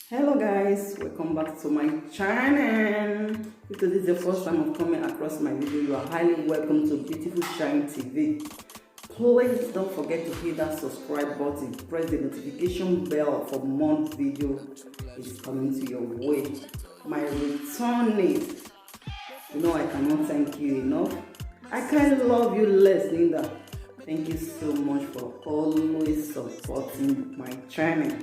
Hello guys, welcome back to my channel. If this is the first time of coming across my video, you are highly welcome to Beautiful Shine TV. Please don't forget to hit that subscribe button, press the notification bell for more video is coming to your way. My returnees, I cannot thank you enough. I can't love you less, Linda. Thank you so much for always supporting my channel.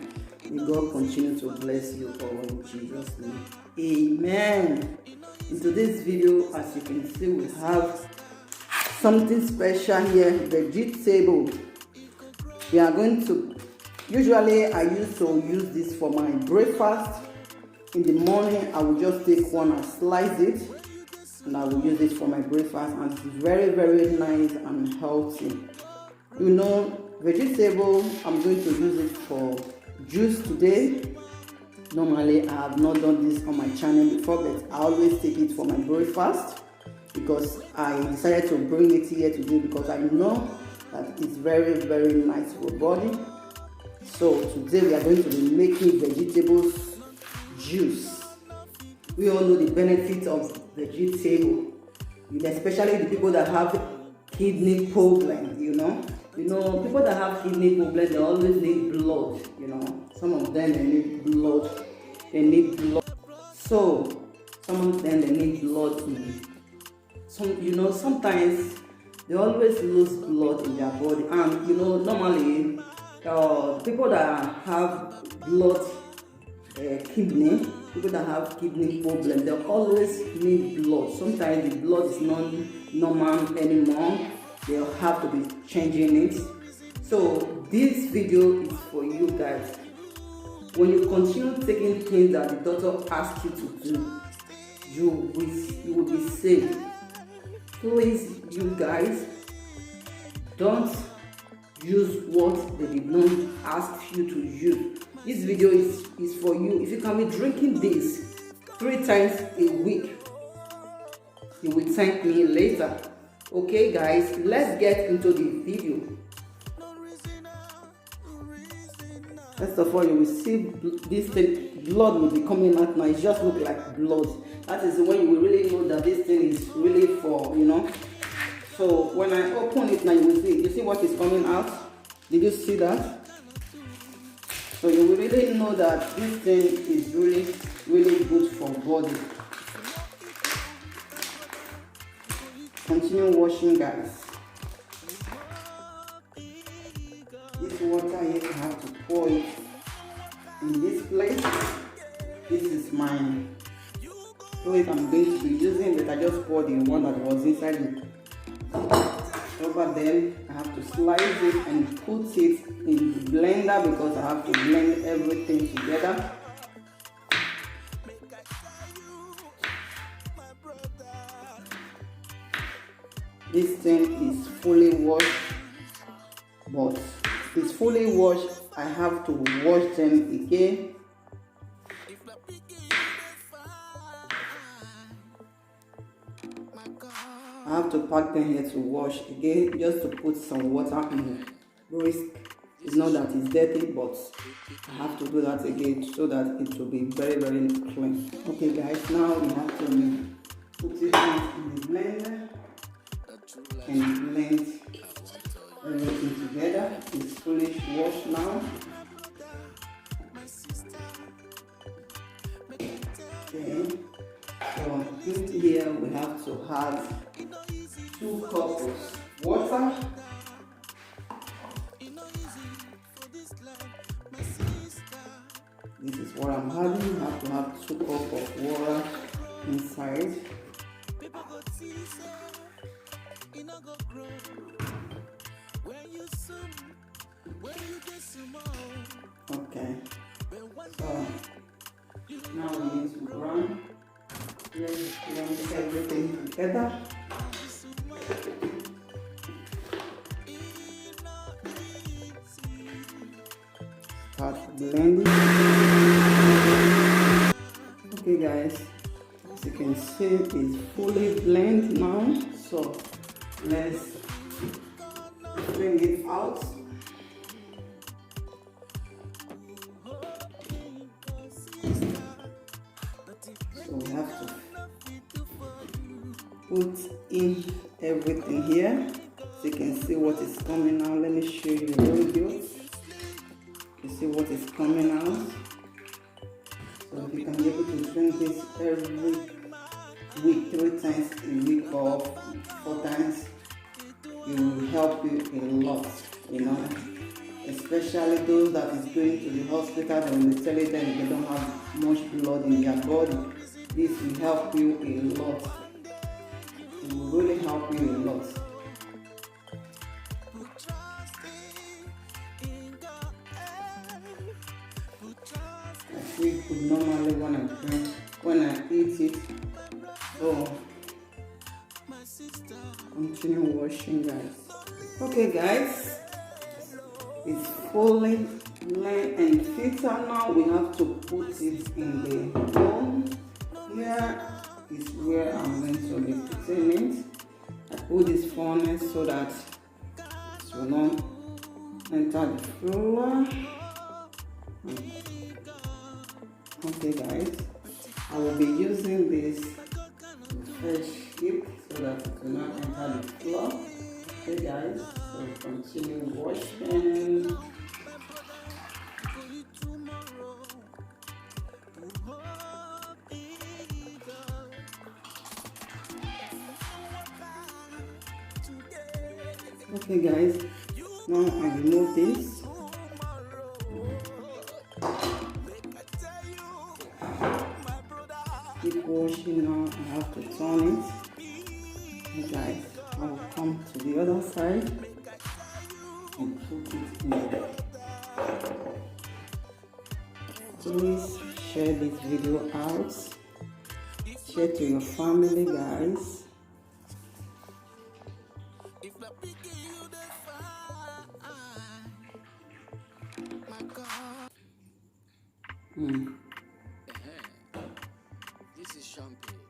May God continue to bless you all in Jesus' name. Amen. In today's video, as you can see, we have something special here, vegetable. We are going to, usually I used to use this for my breakfast. In the morning, I will just take one and slice it, and I will use it for my breakfast, and it's very, very nice and healthy. Vegetable, I'm going to use it for juice today. Normally I have not done this on my channel before, but I always take it for my breakfast because I decided to bring it here today because I know that it's very, very nice for the body. So today we are going to be making vegetables juice. We all know the benefits of vegetable, especially the people that have kidney problem. People that have kidney problem, they always need blood. Some of them they need blood. So some of them they need blood. Sometimes they always lose blood in their body, and normally people that have blood kidney, people that have kidney problem, they always need blood. Sometimes the blood is not normal anymore. They'll have to be changing it. So this video is for you guys. When you continue taking things that the doctor asks you to do, you will be safe. Please, you guys, don't use what they did not ask you to use. This video is for you. If you can be drinking this 3 times a week, you will thank me later. Okay guys, let's get into the video. First of all, you will see this thing, blood will be coming out now. It just looks like blood. That is when you will really know that this thing is really for, So when I open it now, you see what is coming out. Did you see that? So you will really know that this thing is really, really good for body. Continue washing, guys. This water here, I have to pour it in this place. This is mine. So if I'm going to be using it, I just pour the one that was inside it. Over then, I have to slice it and put it in the blender because I have to blend everything together. This thing is fully washed, but it's fully washed. I have to wash them again. I have to pack them here to wash again, just to put some water in the risk. It's not that it's dirty, but I have to do that again so that it will be very, very clean. Okay guys, now we have to put it in the blender and blend everything together. It's fully washed now. Okay, so in here we have to add 2 cups of water. This is what I'm having. You have to have 2 cups of water inside. Okay, so now we need to grind. Let's blend everything together. Start blending. Okay guys, as you can see, it's fully blended now. So let's bring it out. So we have to put in everything here. So you can see what is coming out. Let me show you real good. You see what is coming out. So if you can be able to drink this every week, 3 times a week or 4 times, it will help you a lot, especially those that is going to the hospital and they tell you that they don't have much blood in their body. This will help you a lot. It will really help you a lot. I feel good normally when I eat it. So continue washing, guys. Okay, guys, it's fully clean and filtered now. We have to put it in the bowl. Here is where I'm going to be putting it. I put this furnace so that it will not enter the floor. Okay, guys, I will be using this fresh heap so that it will not enter the floor. Okay, guys, so continue washing. Okay, guys, now I remove this. Keep washing now. I have to turn it. Okay, guys, I will come to the other side and put it in there. Please share this video out. Share to your family, guys. This is Champagne,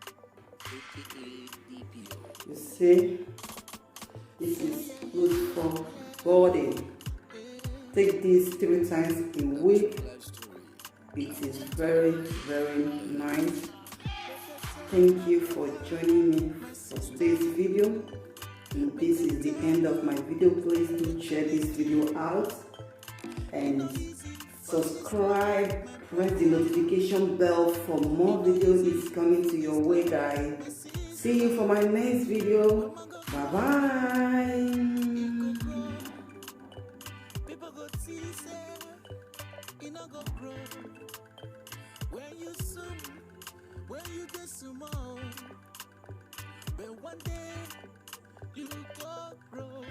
aka DPO. You see, this is good for body. Take this 3 times a week. It is very, very nice. Thank you for joining me for today's video. And this is the end of my video. Please do share this video out and subscribe. Press the notification bell for more videos is coming to your way, guys. See you for my next video. Bye bye. People go see, say, it no go grow. When you zoom, when you get small, but one day you go grow.